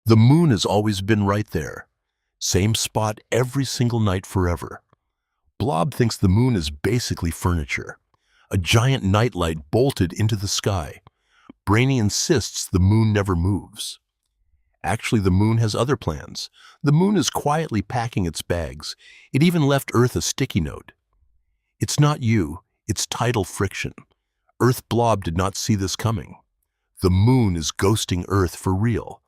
The moon has always been right there. Same spot every single night forever. Blob thinks the moon is basically furniture, a giant nightlight bolted into the sky. Brainy insists the moon never moves. Actually, the moon has other plans. The moon is quietly packing its bags. It even left Earth a sticky note. It's not you, it's tidal friction. Earth Blob did not see this coming. The moon is ghosting Earth for real.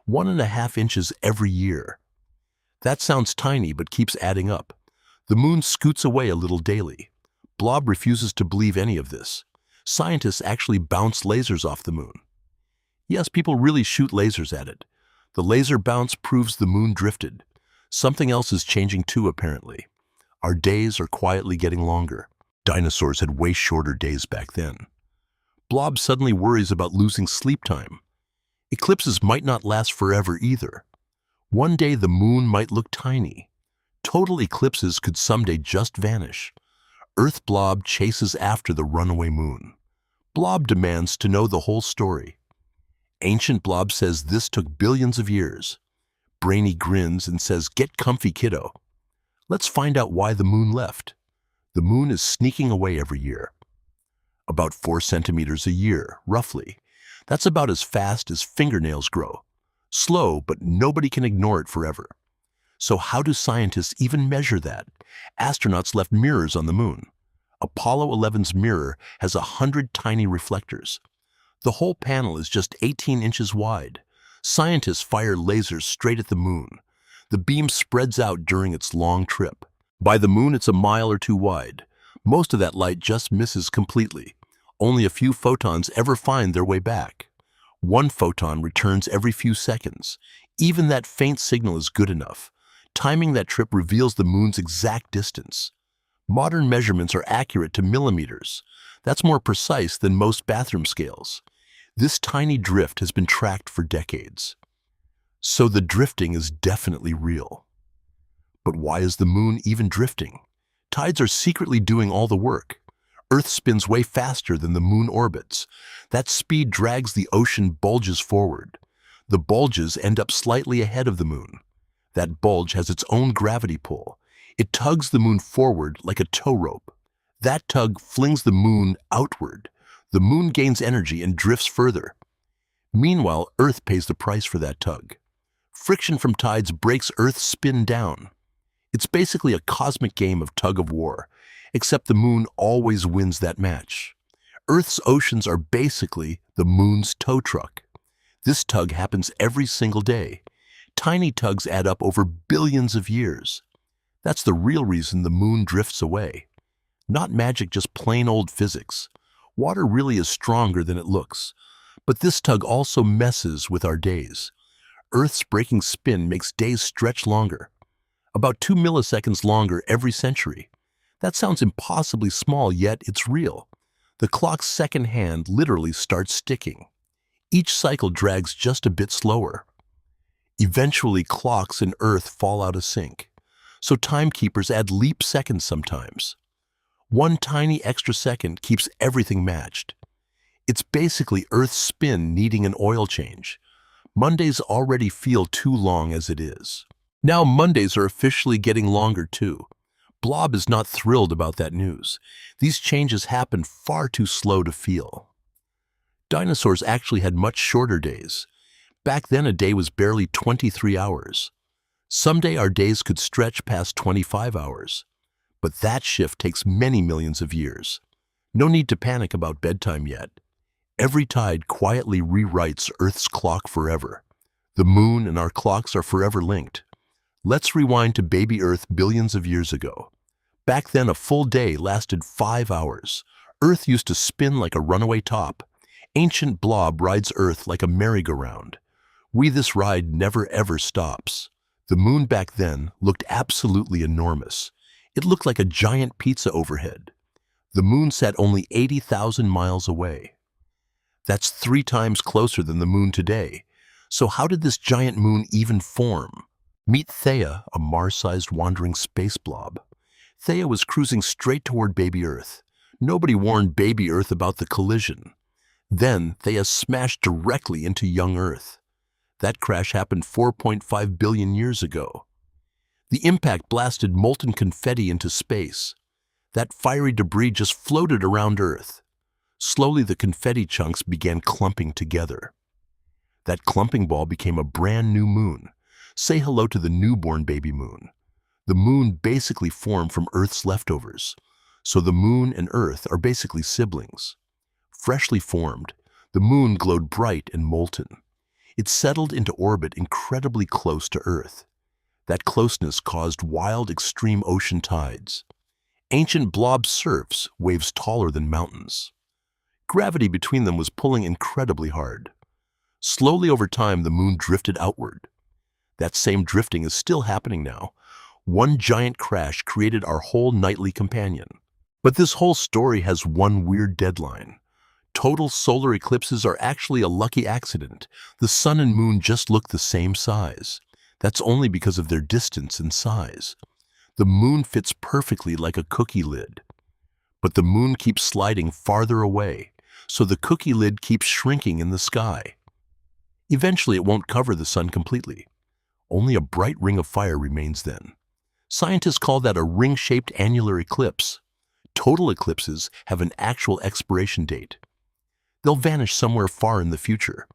1.5 inches every year. That sounds tiny but keeps adding up. The moon scoots away a little daily. Blob refuses to believe any of this. Scientists actually bounce lasers off the moon. Yes, people really shoot lasers at it. The laser bounce proves the moon drifted. Something else is changing too, apparently. Our days are quietly getting longer. Dinosaurs had way shorter days back then. Blob suddenly worries about losing sleep time. Eclipses might not last forever either. One day the moon might look tiny. Total eclipses could someday just vanish. Earth Blob chases after the runaway moon. Blob demands to know the whole story. Ancient Blob says this took billions of years. Brainy grins and says, "Get comfy, kiddo." Let's find out why the moon left. The moon is sneaking away every year. About 4 centimeters a year, roughly. That's about as fast as fingernails grow. Slow, but nobody can ignore it forever. So how do scientists even measure that? Astronauts left mirrors on the moon. Apollo 11's mirror has 100 tiny reflectors. The whole panel is just 18 inches wide. Scientists fire lasers straight at the moon. The beam spreads out during its long trip. By the moon, it's a mile or two wide. Most of that light just misses completely. Only a few photons ever find their way back. One photon returns every few seconds. Even that faint signal is good enough. Timing that trip reveals the moon's exact distance. Modern measurements are accurate to millimeters. That's more precise than most bathroom scales. This tiny drift has been tracked for decades. So the drifting is definitely real. But why is the moon even drifting? Tides are secretly doing all the work. Earth spins way faster than the moon orbits. That speed drags the ocean bulges forward. The bulges end up slightly ahead of the moon. That bulge has its own gravity pull. It tugs the moon forward like a tow rope. That tug flings the moon outward. The moon gains energy and drifts further. Meanwhile, Earth pays the price for that tug. Friction from tides breaks Earth's spin down. It's basically a cosmic game of tug-of-war, except the moon always wins that match. Earth's oceans are basically the moon's tow truck. This tug happens every single day. Tiny tugs add up over billions of years. That's the real reason the moon drifts away. Not magic, just plain old physics. Water really is stronger than it looks. But this tug also messes with our days. Earth's breaking spin makes days stretch longer. About 2 milliseconds longer every century. That sounds impossibly small, yet it's real. The clock's second hand literally starts ticking. Each cycle drags just a bit slower. Eventually, clocks in Earth fall out of sync. So timekeepers add leap seconds sometimes. One tiny extra second keeps everything matched. It's basically Earth's spin needing an oil change. Mondays already feel too long as it is. Now Mondays are officially getting longer too. Blob is not thrilled about that news. These changes happen far too slow to feel. Dinosaurs actually had much shorter days. Back then a day was barely 23 hours. Someday our days could stretch past 25 hours. But that shift takes many millions of years. No need to panic about bedtime yet. Every tide quietly rewrites Earth's clock forever. The moon and our clocks are forever linked. Let's rewind to baby Earth billions of years ago. Back then, a full day lasted 5 hours. Earth used to spin like a runaway top. Ancient Blob rides Earth like a merry-go-round. This ride never ever stops. The moon back then looked absolutely enormous. It looked like a giant pizza overhead. The moon sat only 80,000 miles away. That's 3 times closer than the moon today. So how did this giant moon even form? Meet Theia, a Mars-sized wandering space blob. Theia was cruising straight toward baby Earth. Nobody warned baby Earth about the collision. Then Theia smashed directly into young Earth. That crash happened 4.5 billion years ago. The impact blasted molten confetti into space. That fiery debris just floated around Earth. Slowly, the confetti chunks began clumping together. That clumping ball became a brand new moon. Say hello to the newborn baby moon. The moon basically formed from Earth's leftovers. So the moon and Earth are basically siblings. Freshly formed, the moon glowed bright and molten. It settled into orbit incredibly close to Earth. That closeness caused wild, extreme ocean tides. Ancient blob surfs, waves taller than mountains. Gravity between them was pulling incredibly hard. Slowly over time, the moon drifted outward. That same drifting is still happening now. One giant crash created our whole nightly companion. But this whole story has one weird deadline. Total solar eclipses are actually a lucky accident. The sun and moon just look the same size. That's only because of their distance and size. The moon fits perfectly like a cookie lid. But the moon keeps sliding farther away, so the cookie lid keeps shrinking in the sky. Eventually, it won't cover the sun completely. Only a bright ring of fire remains then. Scientists call that a ring-shaped annular eclipse. Total eclipses have an actual expiration date. They'll vanish somewhere far in the future.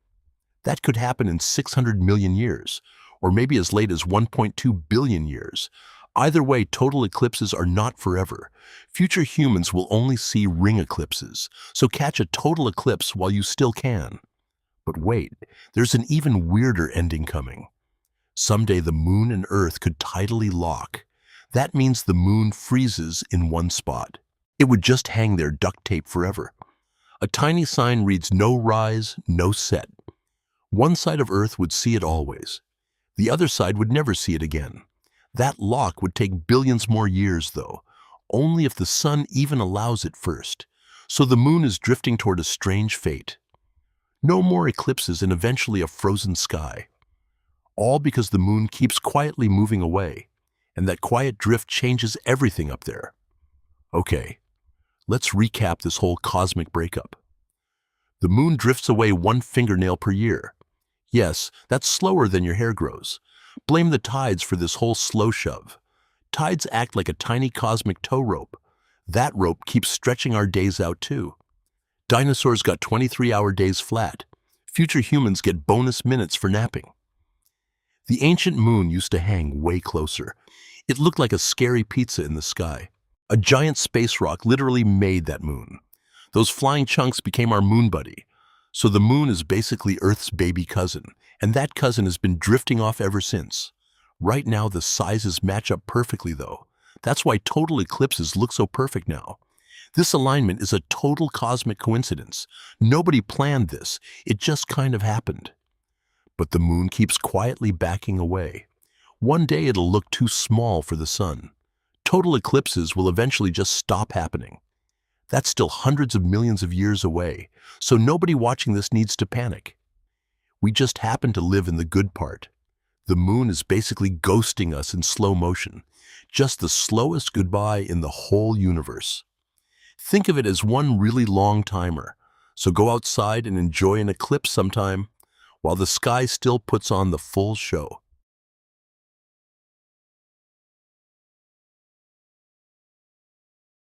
That could happen in 600 million years, or maybe as late as 1.2 billion years. Either way, total eclipses are not forever. Future humans will only see ring eclipses, so catch a total eclipse while you still can. But wait, there's an even weirder ending coming. Someday the moon and Earth could tidally lock. That means the moon freezes in one spot. It would just hang there duct tape forever. A tiny sign reads "No rise, no set." One side of Earth would see it always. The other side would never see it again. That lock would take billions more years, though, only if the sun even allows it first. So the moon is drifting toward a strange fate. No more eclipses and eventually a frozen sky. All because the moon keeps quietly moving away, and that quiet drift changes everything up there. Okay, let's recap this whole cosmic breakup. The moon drifts away 1 fingernail per year. Yes, that's slower than your hair grows. Blame the tides for this whole slow shove. Tides act like a tiny cosmic tow rope. That rope keeps stretching our days out too. Dinosaurs got 23-hour days flat. Future humans get bonus minutes for napping. The ancient moon used to hang way closer. It looked like a scary pizza in the sky. A giant space rock literally made that moon. Those flying chunks became our moon buddy. So the moon is basically Earth's baby cousin, and that cousin has been drifting off ever since. Right now, the sizes match up perfectly, though. That's why total eclipses look so perfect now. This alignment is a total cosmic coincidence. Nobody planned this. It just kind of happened. But the moon keeps quietly backing away. One day it'll look too small for the sun. Total eclipses will eventually just stop happening. That's still hundreds of millions of years away, so nobody watching this needs to panic. We just happen to live in the good part. The moon is basically ghosting us in slow motion, just the slowest goodbye in the whole universe. Think of it as one really long timer, so go outside and enjoy an eclipse sometime, while the sky still puts on the full show.